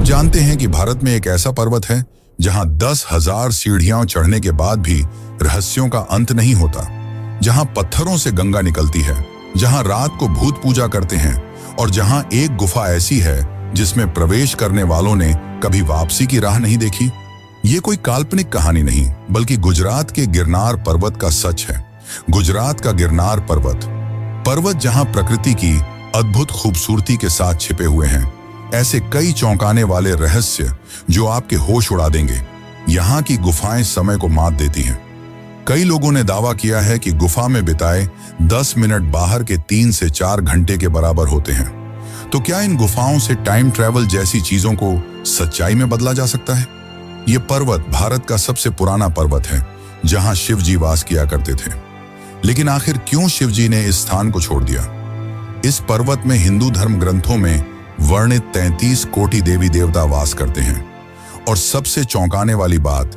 जानते हैं कि भारत में एक ऐसा पर्वत है जहां 10,000 सीढ़ियां चढ़ने के बाद भी रहस्यों का अंत नहीं होता, जहां पत्थरों से गंगा निकलती है, जहां रात को भूत पूजा करते हैं और जहां एक गुफा ऐसी है जिसमें प्रवेश करने वालों ने कभी वापसी की राह नहीं देखी। ये कोई काल्पनिक कहानी नहीं, बल्कि गुजरात के गिरनार पर्वत का सच है। गुजरात का गिरनार पर्वत जहां प्रकृति की अद्भुत खूबसूरती के साथ छिपे हुए हैं ऐसे कई चौंकाने वाले रहस्य जो आपके होश उड़ा देंगे। यहाँ की गुफाएं समय को मात देती हैं। कई लोगों ने दावा किया है कि गुफा में बिताए 10 मिनट बाहर के 3 से 4 घंटे के बराबर होते हैं। तो क्या इन गुफाओं से टाइम ट्रैवल जैसी चीजों को सच्चाई में बदला जा सकता है? ये पर्वत भारत का सबसे पुराना पर्वत है जहां शिव जी वास किया करते थे। लेकिन आखिर क्यों शिव जी ने इस स्थान को छोड़ दिया? इस पर्वत में हिंदू धर्म ग्रंथों में वर्णित 33 कोटि देवी देवता वास करते हैं। और सबसे चौंकाने वाली बात,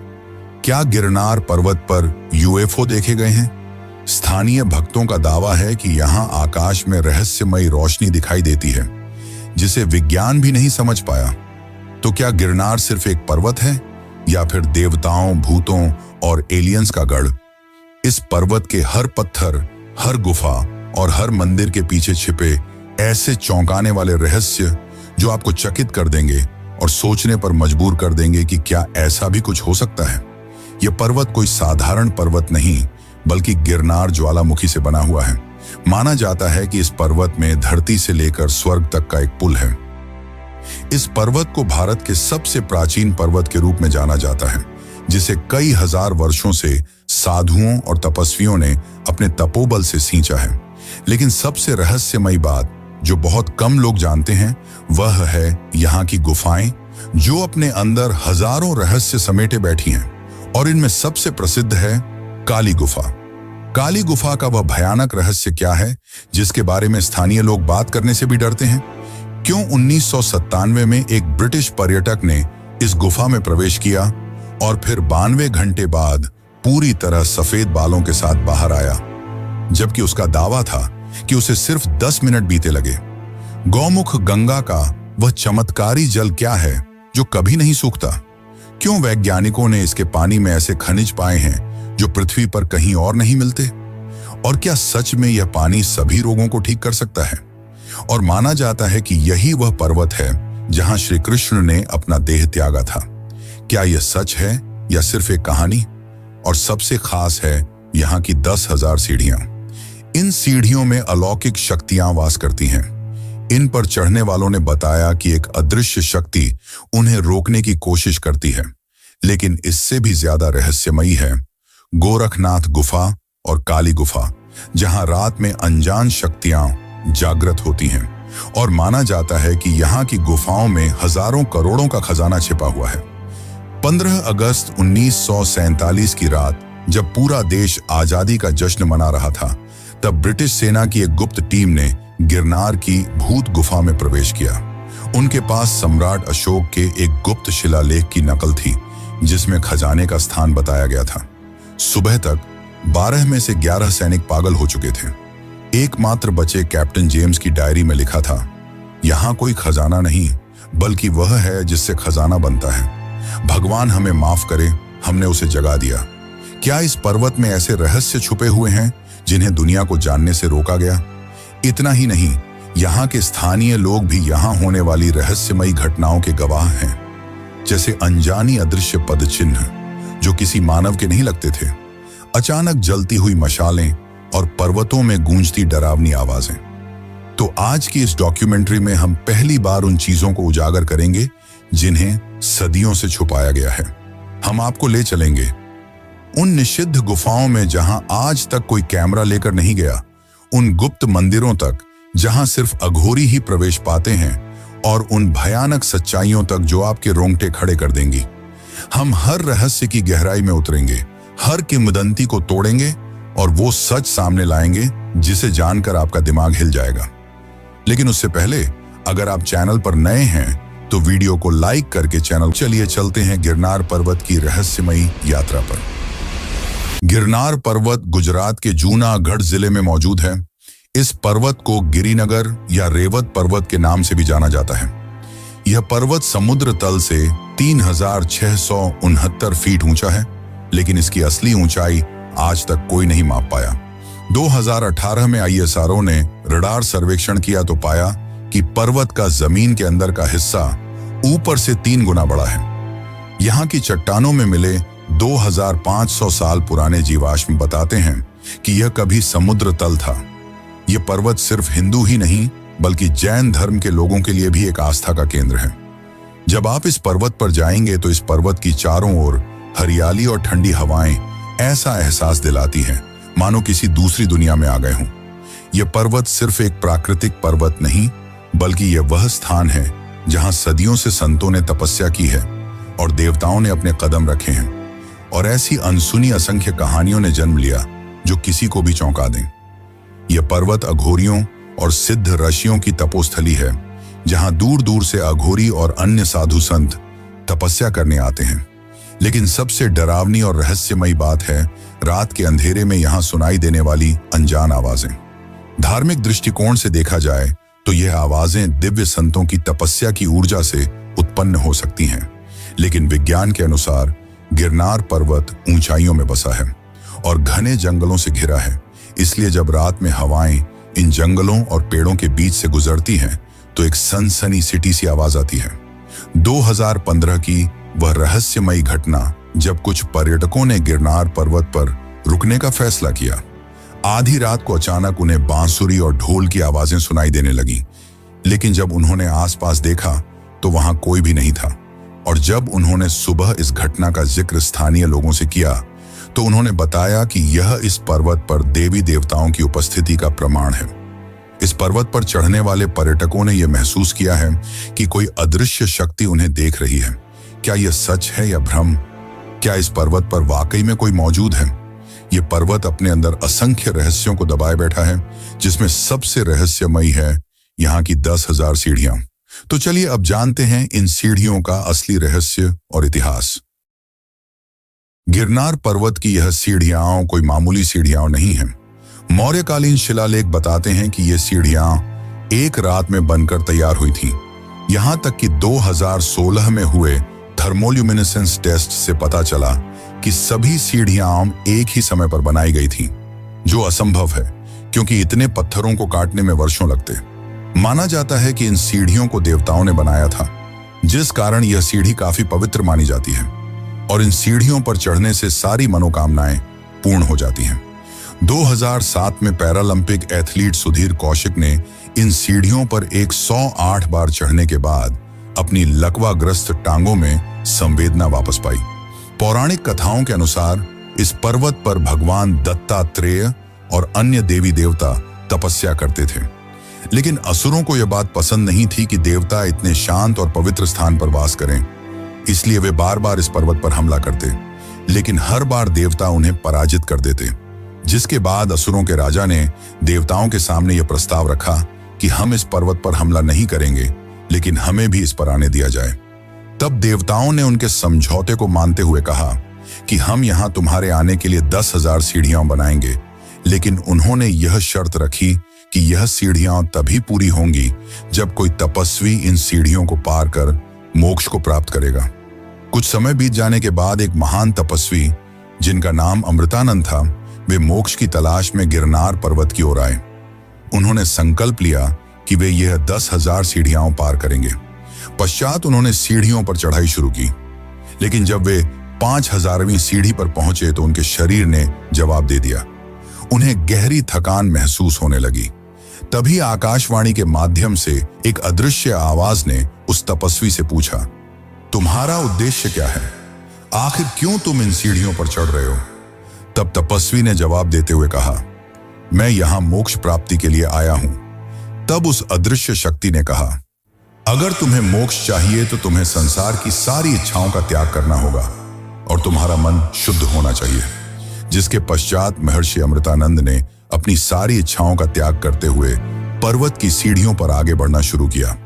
क्या गिरनार पर्वत पर यूएफओ देखे गए हैं? स्थानीय भक्तों का दावा है कि यहां आकाश में रहस्यमयी रोशनी दिखाई देती है जिसे विज्ञान भी नहीं समझ पाया। तो क्या गिरनार सिर्फ एक पर्वत है या फिर देवताओं, भूतों और एलियंस का गढ़? इस पर्वत के हर पत्थर, हर गुफा और हर मंदिर के पीछे छिपे ऐसे चौंकाने वाले रहस्य जो आपको चकित कर देंगे और सोचने पर मजबूर कर देंगे कि क्या ऐसा भी कुछ हो सकता है। यह पर्वत कोई साधारण पर्वत नहीं, बल्कि गिरनार ज्वालामुखी से बना हुआ है। माना जाता है कि इस पर्वत में धरती से लेकर स्वर्ग तक का एक पुल है। इस पर्वत को भारत के सबसे प्राचीन पर्वत के रूप में जाना जाता है, जिसे कई हजार वर्षों से साधुओं और तपस्वियों ने अपने तपोबल से सींचा है। लेकिन सबसे रहस्यमयी बात जो बहुत कम लोग जानते हैं वह है यहाँ की गुफाएं, जो अपने अंदर हजारों रहस्य समेटे बैठी हैं। और इनमें सबसे प्रसिद्ध है काली गुफा। काली गुफा का वह भयानक रहस्य क्या है जिसके बारे में स्थानीय लोग बात करने से भी डरते हैं? क्यों 1997 में एक ब्रिटिश पर्यटक ने इस गुफा में प्रवेश किया और फिर 92 घंटे बाद पूरी तरह सफेद बालों के साथ बाहर आया, जबकि उसका दावा था कि उसे सिर्फ 10 मिनट बीते लगे? गौमुख गंगा का वह चमत्कारी जल क्या है जो कभी नहीं सूखता? क्यों वैज्ञानिकों ने इसके पानी में ऐसे खनिज पाए हैं जो पृथ्वी पर कहीं और नहीं मिलते? और क्या सच में यह पानी सभी रोगों को ठीक कर सकता है? और माना जाता है कि यही वह पर्वत है जहां श्री कृष्ण ने अपना देह त्यागा था। क्या यह सच है या सिर्फ एक कहानी? और सबसे खास है यहाँ की 10,000 सीढ़ियां। इन सीढ़ियों में अलौकिक शक्तियां वास करती हैं। इन पर चढ़ने वालों ने बताया कि एक अदृश्य शक्ति उन्हें रोकने की कोशिश करती है। लेकिन इससे भी ज्यादा रहस्यमयी है गोरखनाथ गुफा और काली गुफा, जहां रात में अनजान शक्तियां जागृत होती हैं। और माना जाता है कि यहाँ की गुफाओं में हजारों करोड़ों का खजाना छिपा हुआ है। 15 अगस्त 1947 की रात जब पूरा देश आजादी का जश्न मना रहा था, तब ब्रिटिश सेना की एक गुप्त टीम ने गिरनार की भूत गुफा में प्रवेश किया। उनके पास सम्राट अशोक के एक गुप्त शिलालेख की नकल थी जिसमें खजाने का स्थान बताया गया था। सुबह तक 12 में से 11 सैनिक पागल हो चुके थे। एकमात्र बचे कैप्टन जेम्स की डायरी में लिखा था, यहाँ कोई खजाना नहीं बल्कि वह है जिससे खजाना बनता है। भगवान हमें माफ करे, हमने उसे जगा दिया। क्या इस पर्वत में ऐसे रहस्य छुपे हुए हैं जिन्हें दुनिया को जानने से रोका गया? इतना ही नहीं, यहाँ के स्थानीय लोग भी यहाँ होने वाली रहस्यमयी घटनाओं के गवाह हैं, जैसे अनजानी अदृश्य पद चिन्ह जो किसी मानव के नहीं लगते थे, अचानक जलती हुई मशालें और पर्वतों में गूंजती डरावनी आवाजें। तो आज की इस डॉक्यूमेंट्री में हम पहली बार उन चीजों को उजागर करेंगे जिन्हें सदियों से छुपाया गया है। हम आपको ले चलेंगे उन निषिद्ध गुफाओं में जहां आज तक कोई कैमरा लेकर नहीं गया, उन गुप्त मंदिरों तक जहां सिर्फ अघोरी ही प्रवेश पाते हैं, और उन भयानक सच्चाइयों तक जो आपके रोंगटे खड़े कर देंगी। हम हर रहस्य की गहराई में उतरेंगे, हर किंवदंती को तोड़ेंगे और वो सच सामने लाएंगे जिसे जानकर आपका दिमाग हिल जाएगा। लेकिन उससे पहले अगर आप चैनल पर नए हैं तो वीडियो को लाइक करके चैनल चलिए चलते हैं गिरनार पर्वत की रहस्यमयी यात्रा पर। गिरनार पर्वत गुजरात के जूनागढ़ जिले में मौजूद है। इस पर्वत को गिरिनगर या रेवत पर्वत के नाम से भी जाना जाता है। यह पर्वत समुद्र तल से 3669 फीट ऊंचा है, लेकिन इसकी असली ऊंचाई आज तक कोई नहीं माप पाया। 2018 में ISRO ने रडार सर्वेक्षण किया तो पाया कि पर्वत का जमीन के अंदर का हिस्सा ऊपर से 3 गुना बड़ा है। यहाँ की चट्टानों में मिले 2500 साल पुराने जीवाश्म बताते हैं कि यह कभी समुद्र तल था। यह पर्वत सिर्फ हिंदू ही नहीं बल्कि जैन धर्म के लोगों के लिए भी एक आस्था का केंद्र है। जब आप इस पर्वत पर जाएंगे तो इस पर्वत की चारों ओर हरियाली और ठंडी हवाएं ऐसा एहसास दिलाती हैं मानो किसी दूसरी दुनिया में आ गए हों। यह पर्वत सिर्फ एक प्राकृतिक पर्वत नहीं बल्कि यह वह स्थान है जहां सदियों से संतों ने तपस्या की है और देवताओं ने अपने कदम रखे हैं, और ऐसी अनसुनी असंख्य कहानियों ने जन्म लिया जो किसी को भी चौंका दें। यह पर्वत अघोरियों और सिद्ध ऋषियों की तपोस्थली है, जहां दूर दूर से अघोरी और अन्य साधु संत तपस्या करने आते हैं। लेकिन सबसे डरावनी और रहस्यमयी बात है रात के अंधेरे में यहां सुनाई देने वाली अनजान आवाजें। धार्मिक दृष्टिकोण से देखा जाए तो यह आवाजें दिव्य संतों की तपस्या की ऊर्जा से उत्पन्न हो सकती हैं, लेकिन विज्ञान के अनुसार गिरनार पर्वत ऊंचाइयों में बसा है और घने जंगलों से घिरा है। इसलिए जब रात में हवाएं इन जंगलों और पेड़ों के बीच से गुजरती हैं तो एक सनसनी सिटी सी आवाज आती है। 2015 की वह रहस्यमयी घटना जब कुछ पर्यटकों ने गिरनार पर्वत पर रुकने का फैसला किया। आधी रात को अचानक उन्हें बांसुरी और ढोल की आवाजें सुनाई देने लगी, लेकिन जब उन्होंने आसपास देखा तो वहां कोई भी नहीं था। और जब उन्होंने सुबह इस घटना का जिक्र स्थानीय लोगों से किया तो उन्होंने बताया कि यह इस पर्वत पर देवी देवताओं की उपस्थिति का प्रमाण है। इस पर्वत पर चढ़ने वाले पर्यटकों ने यह महसूस किया है कि कोई अदृश्य शक्ति उन्हें देख रही है। क्या यह सच है या भ्रम? क्या इस पर्वत पर वाकई में कोई मौजूद है? यह पर्वत अपने अंदर असंख्य रहस्यों को दबाए बैठा है, जिसमें सबसे रहस्यमयी है यहाँ की 10,000 सीढ़ियां। तो चलिए अब जानते हैं इन सीढ़ियों का असली रहस्य और इतिहास। गिरनार पर्वत की यह सीढ़ियां कोई मामूली सीढ़ियां नहीं हैं। मौर्यकालीन शिलालेख बताते हैं कि ये सीढ़ियां एक रात में बनकर तैयार हुई थीं। यहां तक कि 2016 में हुए थर्मोल्यूमिनेसेंस टेस्ट से पता चला कि सभी सीढ़ियां एक ही समय पर बनाई गई थीं, जो असंभव है क्योंकि इतने पत्थरों को काटने में वर्षों लगते। माना जाता है कि इन सीढ़ियों को देवताओं ने बनाया था, जिस कारण यह सीढ़ी काफी पवित्र मानी जाती है और इन सीढ़ियों पर चढ़ने से सारी मनोकामनाएं पूर्ण हो जाती हैं। 2007 में पैरालंपिक एथलीट सुधीर कौशिक ने इन सीढ़ियों पर 108 बार चढ़ने के बाद अपनी लकवाग्रस्त टांगों में संवेदना वापस पाई। पौराणिक कथाओं के अनुसार इस पर्वत पर भगवान दत्तात्रेय और अन्य देवी देवता तपस्या करते थे, लेकिन असुरों को यह बात पसंद नहीं थी कि देवता इतने शांत और पवित्र स्थान पर वास करें। इसलिए वे बार बार इस पर्वत पर हमला करते, लेकिन हर बार देवता उन्हें पराजित कर देते। जिसके बाद असुरों के राजा ने देवताओं के सामने यह प्रस्ताव रखा कि हम इस पर्वत पर हमला नहीं करेंगे, लेकिन हमें भी इस पर आने दिया जाए। तब देवताओं ने उनके समझौते को मानते हुए कहा कि हम यहाँ तुम्हारे आने के लिए 10,000 सीढ़ियां बनाएंगे, लेकिन उन्होंने यह शर्त रखी कि यह सीढ़ियां तभी पूरी होंगी जब कोई तपस्वी इन सीढ़ियों को पार कर मोक्ष को प्राप्त करेगा। कुछ समय बीत जाने के बाद एक महान तपस्वी जिनका नाम अमृतानंद था, वे मोक्ष की तलाश में गिरनार पर्वत की ओर आए। उन्होंने संकल्प लिया कि वे यह 10,000 सीढ़ियां पार करेंगे। पश्चात उन्होंने सीढ़ियों पर चढ़ाई शुरू की, लेकिन जब वे 5000वीं सीढ़ी पर पहुंचे तो उनके शरीर ने जवाब दे दिया। उन्हें गहरी थकान महसूस होने लगी। तभी आकाशवाणी के माध्यम से एक अदृश्य आवाज ने उस तपस्वी से पूछा, तुम्हारा उद्देश्य क्या है? आखिर क्यों तुम इन सीढ़ियों पर चढ़ रहे हो? तब तपस्वी ने जवाब देते हुए कहा, मैं यहां मोक्ष प्राप्ति के लिए आया हूं। तब उस अदृश्य शक्ति ने कहा, अगर तुम्हें मोक्ष चाहिए तो तुम्हें संसार की सारी इच्छाओं का त्याग करना होगा और तुम्हारा मन शुद्ध होना चाहिए। जिसके पश्चात महर्षि अमृतानंद ने अपनी सारी इच्छाओं का त्याग करते हुए पर्वत की सीढ़ियों पर आगे बढ़ना शुरू किया।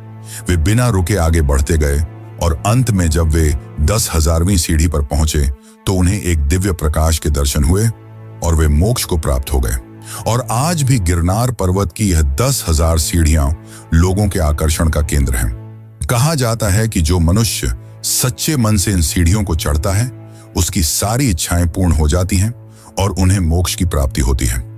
वे बिना रुके आगे बढ़ते गए और अंत में जब वे 10,000वीं सीढ़ी पर पहुंचे तो उन्हें एक दिव्य प्रकाश के दर्शन हुए और वे मोक्ष को प्राप्त हो गए। और आज भी गिरनार पर्वत की यह 10,000 सीढ़ियां लोगों के आकर्षण का केंद्र हैं। कहा जाता है कि जो मनुष्य सच्चे मन से इन सीढ़ियों को चढ़ता है, उसकी सारी इच्छाएं पूर्ण हो जाती हैं और उन्हें मोक्ष की प्राप्ति होती है।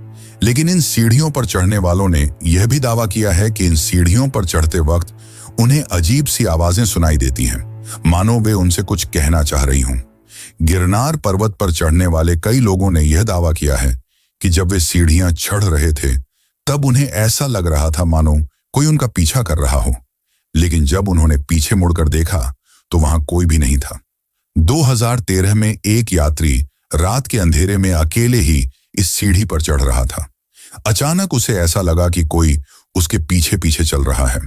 लेकिन इन सीढ़ियों पर चढ़ने वालों ने यह भी दावा किया है कि इन सीढ़ियों पर चढ़ते वक्त उन्हें अजीब सी आवाजें सुनाई देती हैं, मानो वे उनसे कुछ कहना चाह रही हों। गिरनार पर्वत पर चढ़ने वाले कई लोगों ने यह दावा किया है कि जब वे सीढ़ियां चढ़ रहे थे तब उन्हें ऐसा लग रहा था मानो कोई उनका पीछा कर रहा हो, लेकिन जब उन्होंने पीछे मुड़कर देखा तो वहां कोई भी नहीं था। 2013 में एक यात्री रात के अंधेरे में अकेले ही इस सीढ़ी पर चढ़ रहा था। अचानक उसे ऐसा लगा कि कोई उसके पीछे पीछे चल रहा है।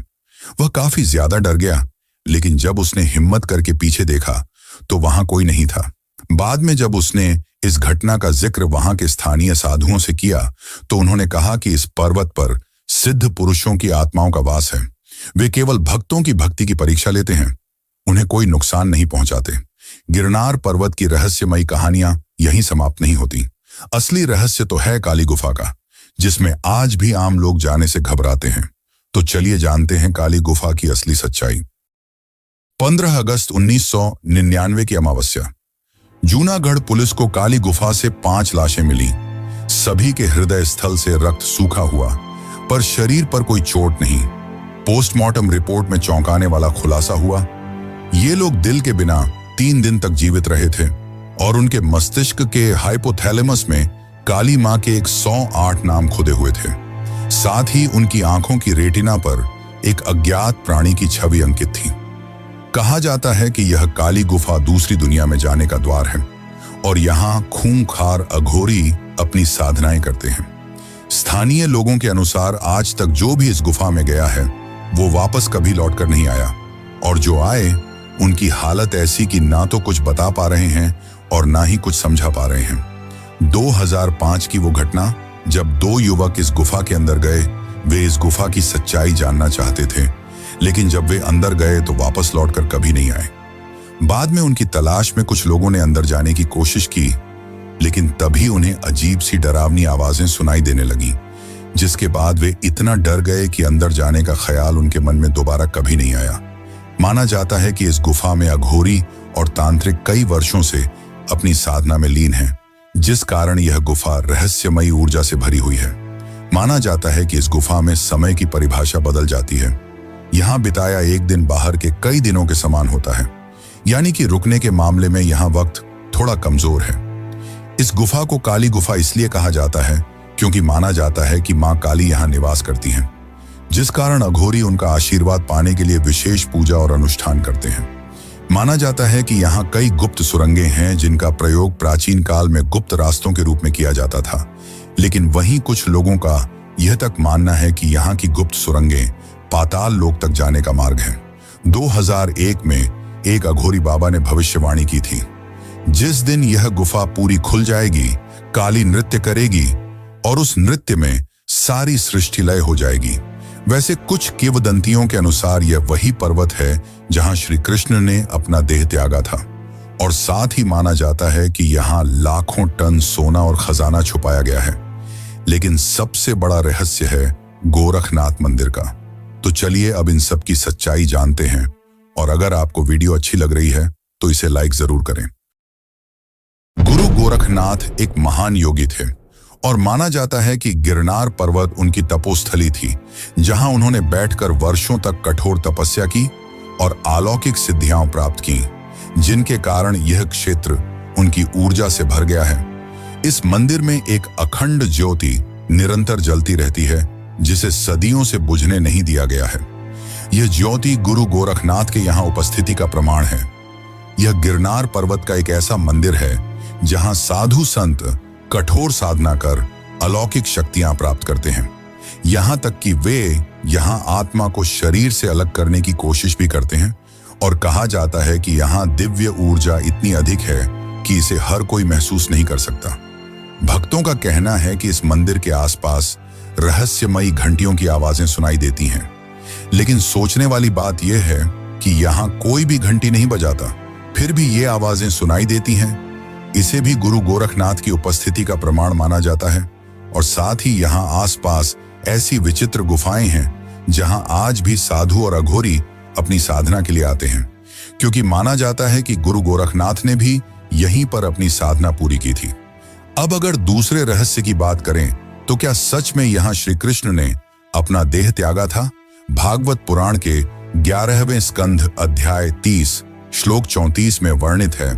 वह काफी ज्यादा डर गया, लेकिन जब उसने हिम्मत करके पीछे देखा तो वहां कोई नहीं था। बाद में जब उसने इस घटना का जिक्र वहां के स्थानीय साधुओं से किया तो उन्होंने कहा कि इस पर्वत पर सिद्ध पुरुषों की आत्माओं का वास है। वे केवल भक्तों की भक्ति की परीक्षा लेते हैं, उन्हें कोई नुकसान नहीं पहुंचाते। गिरनार पर्वत की रहस्यमयी कहानियां यहीं समाप्त नहीं होती। असली रहस्य तो है काली गुफा का, जिसमें आज भी आम लोग जाने से घबराते हैं। तो चलिए जानते हैं काली गुफा की असली सच्चाई। 15 अगस्त 1999 की अमावस्या, जूनागढ़ पुलिस को काली गुफा से 5 लाशें मिली। सभी के हृदय स्थल से रक्त सूखा हुआ, पर शरीर पर कोई चोट नहीं। पोस्टमार्टम रिपोर्ट में चौंकाने वाला खुलासा हुआ, ये लोग दिल के बिना 3 दिन तक जीवित रहे थे और उनके मस्तिष्क के हाइपोथैलेमस में काली मां के 108 नाम खुदे हुए थे। साथ ही उनकी आंखों की रेटिना पर एक अज्ञात प्राणी की छवि अंकित थी। कहा जाता है कि यह काली गुफा दूसरी दुनिया में जाने का द्वार है और यहाँ खूंखार अघोरी अपनी साधनाएं करते हैं। स्थानीय लोगों के अनुसार आज तक जो भी इस गुफा में गया है वो वापस कभी लौटकर नहीं आया, और जो आए उनकी हालत ऐसी कि ना तो कुछ बता पा रहे हैं और ना ही कुछ समझा पा रहे हैं। 2005 की वो घटना जब 2 युवक इस गुफा के अंदर गए। वे इस गुफा की सच्चाई जानना चाहते थे, लेकिन जब वे अंदर गए तो वापस लौटकर कभी नहीं आए। बाद में उनकी तलाश में कुछ लोगों ने अंदर जाने की कोशिश की, लेकिन तभी उन्हें अजीब सी डरावनी आवाजें सुनाई देने लगी, जिसके बाद वे इतना डर गए कि अंदर जाने का ख्याल उनके मन में दोबारा कभी नहीं आया। माना जाता है कि इस गुफा में अघोरी और तांत्रिक कई वर्षों से अपनी साधना में लीन हैं, जिस कारण यह गुफा रहस्यमयी ऊर्जा से भरी हुई है। माना जाता है कि इस गुफा में समय की परिभाषा बदल जाती है। यहाँ बिताया एक दिन बाहर के कई दिनों के समान होता है, यानी कि रुकने के मामले में यहाँ वक्त थोड़ा कमजोर है। इस गुफा को काली गुफा इसलिए कहा जाता है क्योंकि माना जाता है कि मां काली यहाँ निवास करती हैं, जिस कारण अघोरी उनका आशीर्वाद पाने के लिए विशेष पूजा और अनुष्ठान करते हैं। माना जाता है कि यहाँ कई गुप्त सुरंगें हैं जिनका प्रयोग प्राचीन काल में गुप्त रास्तों के रूप में किया जाता था, लेकिन वहीं कुछ लोगों का यह तक मानना है कि यहाँ की गुप्त सुरंगें पाताल लोक तक जाने का मार्ग है। 2001 में एक अघोरी बाबा ने भविष्यवाणी की थी, जिस दिन यह गुफा पूरी खुल जाएगी, काली नृत्य करेगी और उस नृत्य में सारी सृष्टि लय हो जाएगी। वैसे कुछ किंवदंतियों के अनुसार यह वही पर्वत है जहां श्री कृष्ण ने अपना देह त्यागा था, और साथ ही माना जाता है कि यहाँ लाखों टन सोना और खजाना छुपाया गया है। लेकिन सबसे बड़ा रहस्य है गोरखनाथ मंदिर का। तो चलिए अब इन सब की सच्चाई जानते हैं, और अगर आपको वीडियो अच्छी लग रही है तो इसे लाइक जरूर करें। गुरु गोरखनाथ एक महान योगी थे और माना जाता है कि गिरनार पर्वत उनकी तपोस्थली थी, जहां उन्होंने बैठकर वर्षों तक कठोर तपस्या की और अलौकिक सिद्धियां प्राप्त की, जिनके कारण यह क्षेत्र उनकी ऊर्जा से भर गया है। इस मंदिर में एक अखंड ज्योति निरंतर जलती रहती है, जिसे सदियों से बुझने नहीं दिया गया है। यह ज्योति गुरु गोरखनाथ के यहाँ उपस्थिति का प्रमाण है। यह गिरनार पर्वत का एक ऐसा मंदिर है जहां साधु संत कठोर साधना कर अलौकिक शक्तियां प्राप्त करते हैं, यहां तक कि वे यहां आत्मा को शरीर से अलग करने की कोशिश भी करते हैं। और कहा जाता है कि यहां दिव्य ऊर्जा इतनी अधिक है कि इसे हर कोई महसूस नहीं कर सकता। भक्तों का कहना है कि इस मंदिर के आसपास रहस्यमयी घंटियों की आवाजें सुनाई देती हैं, लेकिन सोचने वाली बात यह है कि यहाँ कोई भी घंटी नहीं बजाता, फिर भी ये आवाजें सुनाई देती हैं। इसे भी गुरु गोरखनाथ की उपस्थिति का प्रमाण माना जाता है। और साथ ही यहाँ आसपास ऐसी विचित्र गुफाएं हैं जहां आज भी साधु और अघोरी अपनी साधना के लिए आते हैं, क्योंकि माना जाता है कि गुरु गोरखनाथ ने भी यहीं पर अपनी साधना पूरी की थी। अब अगर दूसरे रहस्य की बात करें तो क्या सच में यहाँ श्री कृष्ण ने अपना देह त्यागा था? भागवत पुराण के 11वें स्कंध अध्याय 30 श्लोक 34 में वर्णित है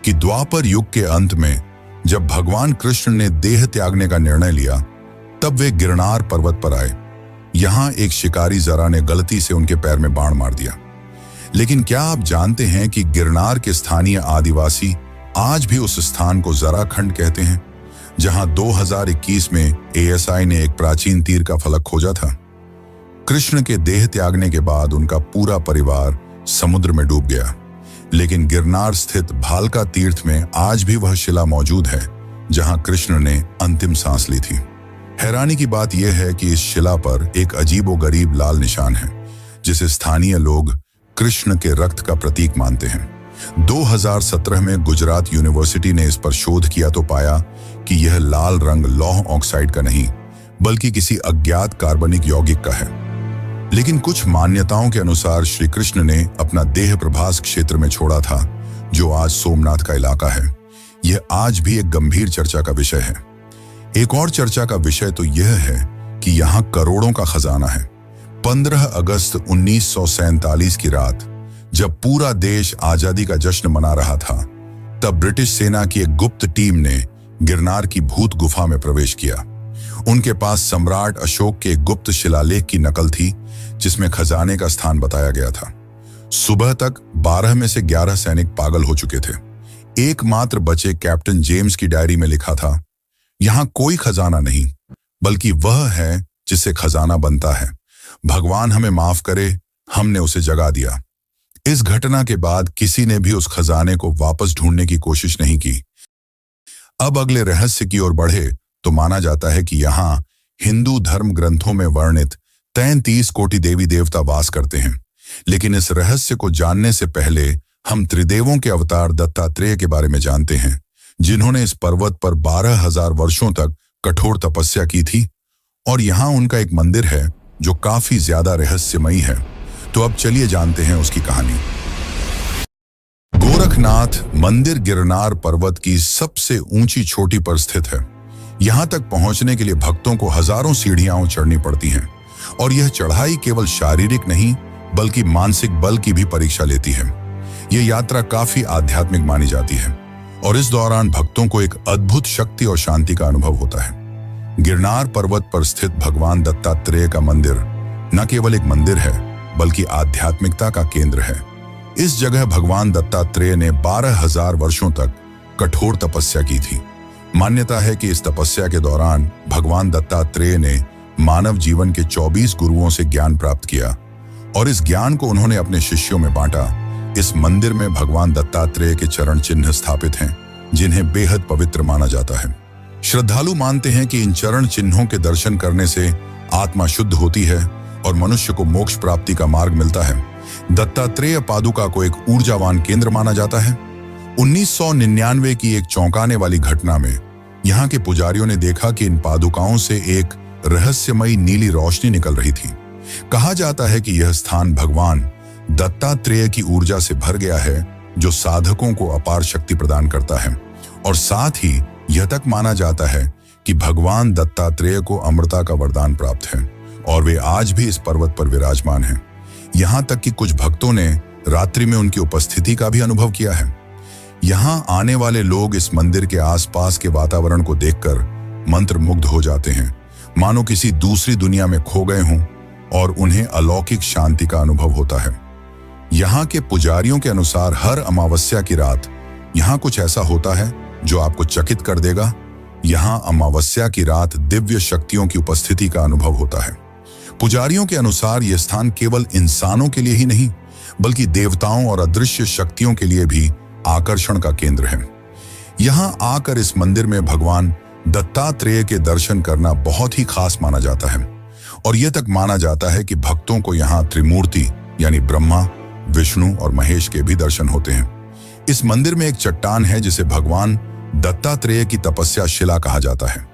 कि द्वापर युग के अंत में जब भगवान कृष्ण ने देह त्यागने का निर्णय लिया, तब वे गिरनार पर्वत पर आए। यहाँ एक शिकारी जरा ने गलती से उनके पैर में बाण मार दिया। लेकिन क्या आप जानते हैं कि गिरनार के स्थानीय आदिवासी आज भी उस स्थान को जरा खंड कहते हैं, जहां 2021 में ASI ने एक प्राचीन तीर का फलक खोजा था। कृष्ण के देह त्यागने के बाद उनका पूरा परिवार समुद्र में डूब गया, लेकिन गिरनार स्थित भालका तीर्थ में आज भी वह शिला मौजूद है जहां कृष्ण ने अंतिम सांस ली थी। हैरानी की बात यह है कि इस शिला पर एक अजीबोगरीब लाल निशान है, जिसे स्थानीय लोग कृष्ण के रक्त का प्रतीक मानते हैं। 2017 में गुजरात यूनिवर्सिटी ने इस पर शोध किया तो पाया कि यह लाल रंग लौह ऑक्साइड का नहीं, बल्कि किसी अज्ञात कार्बनिक यौगिक का है। लेकिन कुछ मान्यताओं के अनुसार श्री कृष्ण ने अपना देह प्रभास क्षेत्र में छोड़ा था, जो आज सोमनाथ का इलाका है। यह आज भी एक गंभीर चर्चा का विषय है। एक और चर्चा का विषय तो यह है कि यहाँ करोड़ों का खजाना है। 15 अगस्त 1947 की रात, जब पूरा देश आजादी का जश्न मना रहा था, तब ब्रिटिश सेना की एक गुप्त टीम ने गिरनार की भूत गुफा में प्रवेश किया। उनके पास सम्राट अशोक के गुप्त शिलालेख की नकल थी, जिसमें खजाने का स्थान बताया गया था। सुबह तक 12 में से 11 सैनिक पागल हो चुके थे। एकमात्र बचे कैप्टन जेम्स की डायरी में लिखा था, यहाँ कोई खजाना नहीं, बल्कि वह है जिससे खजाना बनता है। भगवान हमें माफ करे, हमने उसे जगा दिया। इस घटना के बाद किसी ने भी उस खजाने को वापस ढूंढने की कोशिश नहीं की। अब अगले रहस्य की ओर बढ़े तो माना जाता है कि यहाँ हिंदू धर्म ग्रंथों में वर्णित 33 कोटि देवी देवता वास करते हैं। लेकिन इस रहस्य को जानने से पहले हम त्रिदेवों के अवतार दत्तात्रेय के बारे में जानते हैं, जिन्होंने इस पर्वत पर 12,000 वर्षों तक कठोर तपस्या की थी। और यहाँ उनका एक मंदिर है जो काफी ज्यादा रहस्यमयी है। तो अब चलिए जानते हैं उसकी कहानी। गोरखनाथ मंदिर गिरनार पर्वत की सबसे ऊंची चोटी पर स्थित है। यहाँ तक पहुंचने के लिए भक्तों को हजारों सीढ़ियां चढ़नी पड़ती हैं, और यह चढ़ाई केवल शारीरिक नहीं बल्कि मानसिक बल की भी परीक्षा लेती है। यह यात्रा काफी आध्यात्मिक मानी जाती है, और इस दौरान भक्तों को एक अद्भुत शक्ति और शांति का अनुभव होता है। गिरनार पर्वत पर स्थित भगवान दत्तात्रेय का मंदिर न केवल एक मंदिर है, बल्कि आध्यात्मिकता का केंद्र है। इस जगह भगवान दत्तात्रेय ने 12,000 वर्षों तक कठोर तपस्या की थी। मान्यता है कि इस तपस्या के दौरान भगवान दत्तात्रेय ने मानव जीवन के 24 गुरुओं से ज्ञान प्राप्त किया, और इस ज्ञान को उन्होंने अपने शिष्यों में बांटा। इस मंदिर में भगवान दत्तात्रेय के चरण चिन्ह स्थापित हैं, जिन्हें बेहद पवित्र माना जाता है। श्रद्धालु मानते हैं कि इन चरण चिन्हों के दर्शन करने से आत्मा शुद्ध होती है और मनुष्य को मोक्ष प्राप्ति का मार्ग मिलता है। दत्तात्रेय पादुका को एक ऊर्जावान केंद्र माना जाता है। 1999 की एक चौंकाने वाली घटना में यहाँ के पुजारियों ने देखा कि इन पादुकाओं से एक रहस्यमयी नीली रोशनी निकल रही थी। कहा जाता है कि यह स्थान भगवान दत्तात्रेय की ऊर्जा से भर गया है, जो साधकों को अपार शक्ति प्रदान करता है। और साथ ही यह तक माना जाता है कि भगवान दत्तात्रेय को अमरता का वरदान प्राप्त है, और वे आज भी इस पर्वत पर विराजमान हैं। यहाँ तक कि कुछ भक्तों ने रात्रि में उनकी उपस्थिति का भी अनुभव किया है। यहाँ आने वाले लोग इस मंदिर के आसपास के वातावरण को देखकर मंत्रमुग्ध हो जाते हैं, मानो किसी दूसरी दुनिया में खो गए हों, और उन्हें अलौकिक शांति का अनुभव होता है। यहाँ के पुजारियों के अनुसार हर अमावस्या की रात यहाँ कुछ ऐसा होता है जो आपको चकित कर देगा। यहाँ अमावस्या की रात दिव्य शक्तियों की उपस्थिति का अनुभव होता है। पुजारियों के अनुसार यह स्थान केवल इंसानों के लिए ही नहीं, बल्कि देवताओं और अदृश्य शक्तियों के लिए भी आकर्षण का केंद्र है। यहाँ आकर इस मंदिर में भगवान दत्तात्रेय के दर्शन करना बहुत ही खास माना जाता है, और यह तक माना जाता है कि भक्तों को यहाँ त्रिमूर्ति यानी ब्रह्मा, विष्णु और महेश के भी दर्शन होते हैं। इस मंदिर में एक चट्टान है जिसे भगवान दत्तात्रेय की तपस्या शिला कहा जाता है।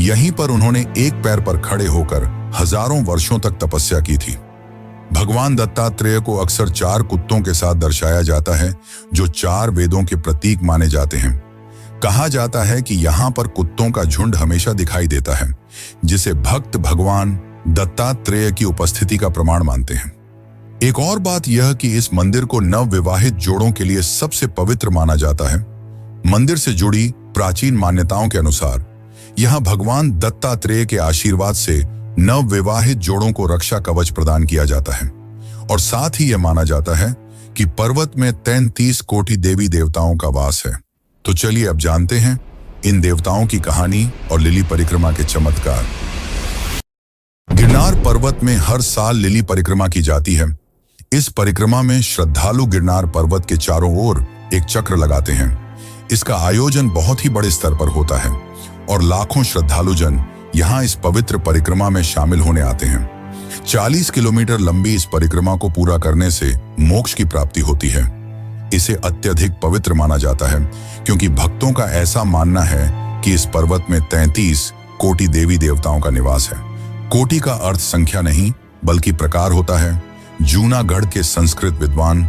यहीं पर उन्होंने एक पैर पर खड़े होकर हजारों वर्षों तक तपस्या की थी। भगवान दत्तात्रेय को अक्सर 4 कुत्तों के साथ दर्शाया जाता है, जो 4 वेदों के प्रतीक माने जाते हैं। कहा जाता है कि यहाँ पर कुत्तों का झुंड हमेशा दिखाई देता है, जिसे भक्त भगवान दत्तात्रेय की उपस्थिति का प्रमाण मानते हैं। एक और बात यह कि इस मंदिर को नवविवाहित जोड़ों के लिए सबसे पवित्र माना जाता है। मंदिर से जुड़ी प्राचीन मान्यताओं के अनुसार यहाँ भगवान दत्तात्रेय के आशीर्वाद से नवविवाहित जोड़ों को रक्षा कवच प्रदान किया जाता है, और साथ ही यह माना जाता है कि पर्वत में 33 कोटि देवी देवताओं का वास है। तो चलिए अब जानते हैं इन देवताओं की कहानी और लिली परिक्रमा के चमत्कार। गिरनार पर्वत में हर साल लिली परिक्रमा की जाती है। इस परिक्रमा में श्रद्धालु गिरनार पर्वत के चारों ओर एक चक्र लगाते हैं। इसका आयोजन बहुत ही बड़े स्तर पर होता है और लाखों श्रद्धालुजन यहाँ इस पवित्र परिक्रमा में शामिल होने आते हैं। 40 किलोमीटर लंबी इस परिक्रमा को पूरा करने से मोक्ष की प्राप्ति होती है। इसे अत्यधिक पवित्र माना जाता है क्योंकि भक्तों का ऐसा मानना है कि इस पर्वत में 33 कोटि देवी देवताओं का निवास है। कोटि का अर्थ संख्या नहीं बल्कि प्रकार होता है। जूनागढ़ के संस्कृत विद्वान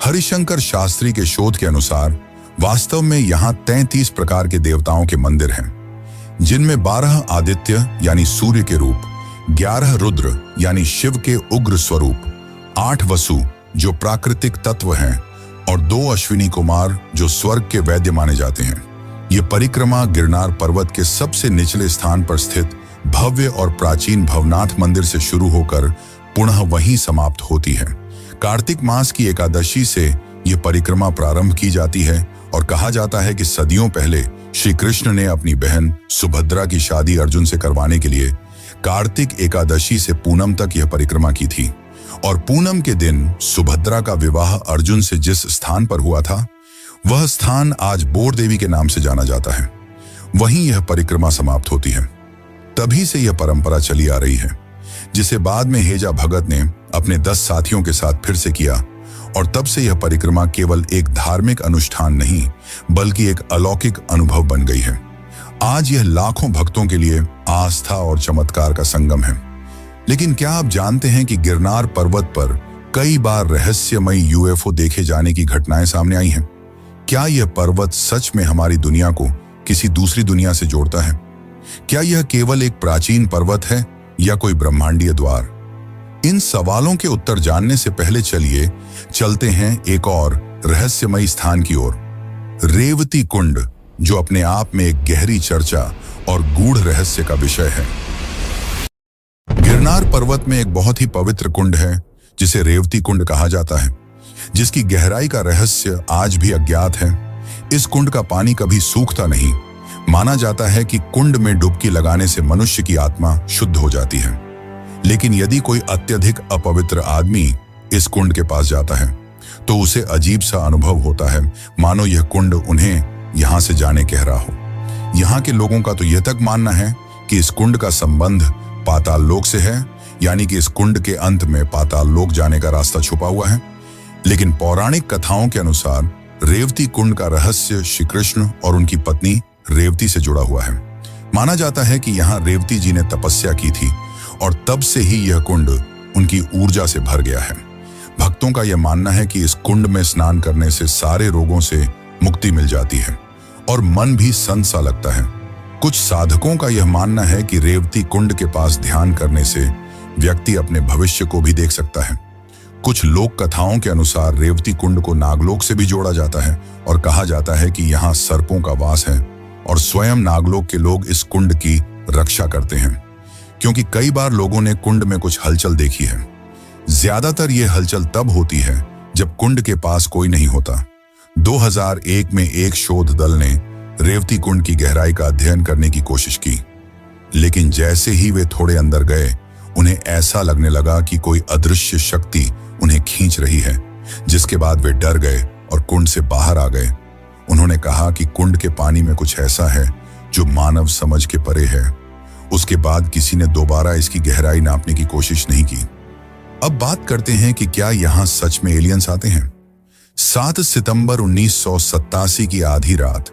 हरिशंकर शास्त्री के शोध के अनुसार वास्तव में यहाँ 33 प्रकार के देवताओं के मंदिर हैं, जिनमें 12 आदित्य यानी सूर्य के रूप, 11 रुद्र यानी शिव के उग्र स्वरूप, 8 वसु जो प्राकृतिक तत्व हैं और 2 अश्विनी कुमार जो स्वर्ग के वैद्य माने जाते हैं। ये परिक्रमा गिरनार पर्वत के सबसे निचले स्थान पर स्थित भव्य और प्राचीन भवनाथ मंदिर से शुरू होकर पुनः वहीं समाप्त होती है। कार्तिक मास की एकादशी से ये परिक्रमा प्रारंभ की जाती है और कहा जाता है कि सदियों पहले श्री कृष्ण ने अपनी बहन सुभद्रा की शादी अर्जुन से करवाने के लिए कार्तिक एकादशी से पूनम तक यह परिक्रमा की थी, और पूनम के दिन सुभद्रा का विवाह अर्जुन से जिस स्थान पर हुआ था वह स्थान आज बोर देवी के नाम से जाना जाता है। वहीं यह परिक्रमा समाप्त होती है। तभी से यह परंपरा चली आ रही है, जिसे बाद में हेजा भगत ने अपने 10 साथियों के साथ फिर से किया, और तब से यह परिक्रमा केवल एक धार्मिक अनुष्ठान नहीं बल्कि एक अलौकिक अनुभव बन गई है। आज यह लाखों भक्तों के लिए आस्था और चमत्कार का संगम है। लेकिन क्या आप जानते हैं कि गिरनार पर्वत पर कई बार रहस्यमयी यूएफओ देखे जाने की घटनाएं सामने आई हैं? क्या यह पर्वत सच में हमारी दुनिया को किसी दूसरी दुनिया से जोड़ता है? क्या यह केवल एक प्राचीन पर्वत है या कोई ब्रह्मांडीय द्वार? इन सवालों के उत्तर जानने से पहले चलिए चलते हैं एक और रहस्यमयी स्थान की ओर, रेवती कुंड, जो अपने आप में एक गहरी चर्चा और गूढ़ रहस्य का विषय है। गिरनार पर्वत में एक बहुत ही पवित्र कुंड है जिसे रेवती कुंड कहा जाता है, जिसकी गहराई का रहस्य आज भी अज्ञात है। इस कुंड का पानी कभी सूखता नहीं। माना जाता है कि कुंड में डुबकी लगाने से मनुष्य की आत्मा शुद्ध हो जाती है, लेकिन यदि कोई अत्यधिक अपवित्र आदमी इस कुंड के पास जाता है तो उसे अजीब सा अनुभव होता है, मानो यह कुंड उन्हें यहाँ से जाने कह रहा हो। यहाँ के लोगों का तो यह तक मानना है कि इस कुंड का संबंध पाताल लोक से है, यानी कि इस कुंड के अंत में पाताल लोक जाने का रास्ता छुपा हुआ है। लेकिन पौराणिक कथाओं के अनुसार रेवती कुंड का रहस्य श्री कृष्ण और उनकी पत्नी रेवती से जुड़ा हुआ है। माना जाता है कि यहाँ रेवती जी ने तपस्या की थी और तब से ही यह कुंड उनकी ऊर्जा से भर गया है। भक्तों का यह मानना है कि इस कुंड में स्नान करने से सारे रोगों से मुक्ति मिल जाती है और मन भी संत सा लगता है। कुछ साधकों का यह मानना है कि रेवती कुंड के पास ध्यान करने से व्यक्ति अपने भविष्य को भी देख सकता है। कुछ लोक कथाओं के अनुसार रेवती कुंड को नागलोक से भी जोड़ा जाता है और कहा जाता है कि यहाँ सर्पों का वास है और स्वयं नागलोक के लोग इस कुंड की रक्षा करते हैं, क्योंकि कई बार लोगों ने कुंड में कुछ हलचल देखी है। ज्यादातर ये हलचल तब होती है जब कुंड के पास कोई नहीं होता। 2001 में एक शोध दल ने रेवती कुंड की गहराई का अध्ययन करने की कोशिश की, लेकिन जैसे ही वे थोड़े अंदर गए उन्हें ऐसा लगने लगा कि कोई अदृश्य शक्ति उन्हें खींच रही है, जिसके बाद वे डर गए और कुंड से बाहर आ गए। उन्होंने कहा कि कुंड के पानी में कुछ ऐसा है जो मानव समझ के परे है। उसके बाद किसी ने दोबारा इसकी गहराई नापने की कोशिश नहीं की। अब बात करते हैं कि क्या यहाँ सच में एलियंस आते हैं। 7 सितंबर 1987 की आधी रात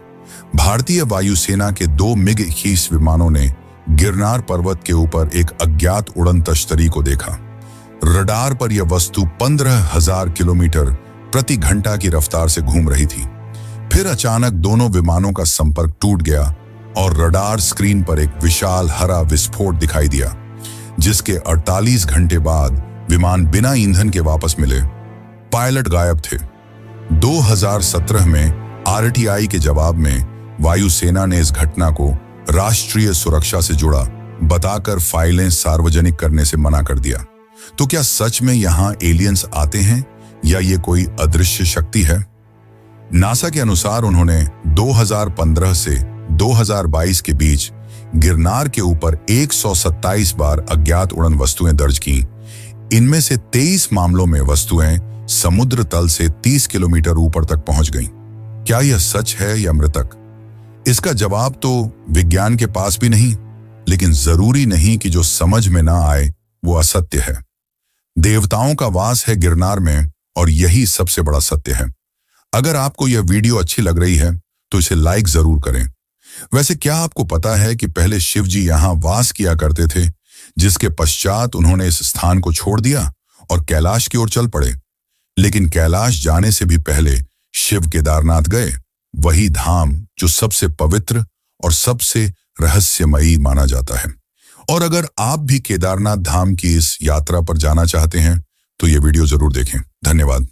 भारतीय वायुसेना के 2 MiG-21 विमानों ने गिरनार पर्वत के ऊपर एक अज्ञात उड़न तश्तरी को देखा। रडार पर यह वस्तु 15,000 किलोमीटर प्रति घंटा की रफ्तार से घूम रही थी। फिर अचानक दोनों विमानों का संपर्क टूट गया और रडार स्क्रीन पर एक विशाल हरा विस्फोट दिखाई दिया, जिसके 48 घंटे बाद विमान बिना ईंधन के वापस मिले। पायलट गायब थे। 2017 में आरटीआई के जवाब में वायुसेना ने इस घटना को राष्ट्रीय सुरक्षा से जुड़ा बताकर फाइलें सार्वजनिक करने से मना कर दिया। तो क्या सच में यहां एलियंस आते हैं या ये कोई अदृश्य शक्ति है? नासा के अनुसार उन्होंने 2015 से 2022 के बीच गिरनार के ऊपर 127 बार अज्ञात उड़न वस्तुएं दर्ज की। इनमें से 23 मामलों में वस्तुएं समुद्र तल से 30 किलोमीटर ऊपर तक पहुंच गईं। क्या यह सच है या मृतक? इसका जवाब तो विज्ञान के पास भी नहीं, लेकिन जरूरी नहीं कि जो समझ में ना आए वो असत्य है। देवताओं का वास है गिरनार में और यही सबसे बड़ा सत्य है। अगर आपको यह वीडियो अच्छी लग रही है तो इसे लाइक जरूर करें। वैसे क्या आपको पता है कि पहले शिव जी यहां वास किया करते थे, जिसके पश्चात उन्होंने इस स्थान को छोड़ दिया और कैलाश की ओर चल पड़े। लेकिन कैलाश जाने से भी पहले शिव केदारनाथ गए, वही धाम जो सबसे पवित्र और सबसे रहस्यमयी माना जाता है। और अगर आप भी केदारनाथ धाम की इस यात्रा पर जाना चाहते हैं तो ये वीडियो जरूर देखें। धन्यवाद।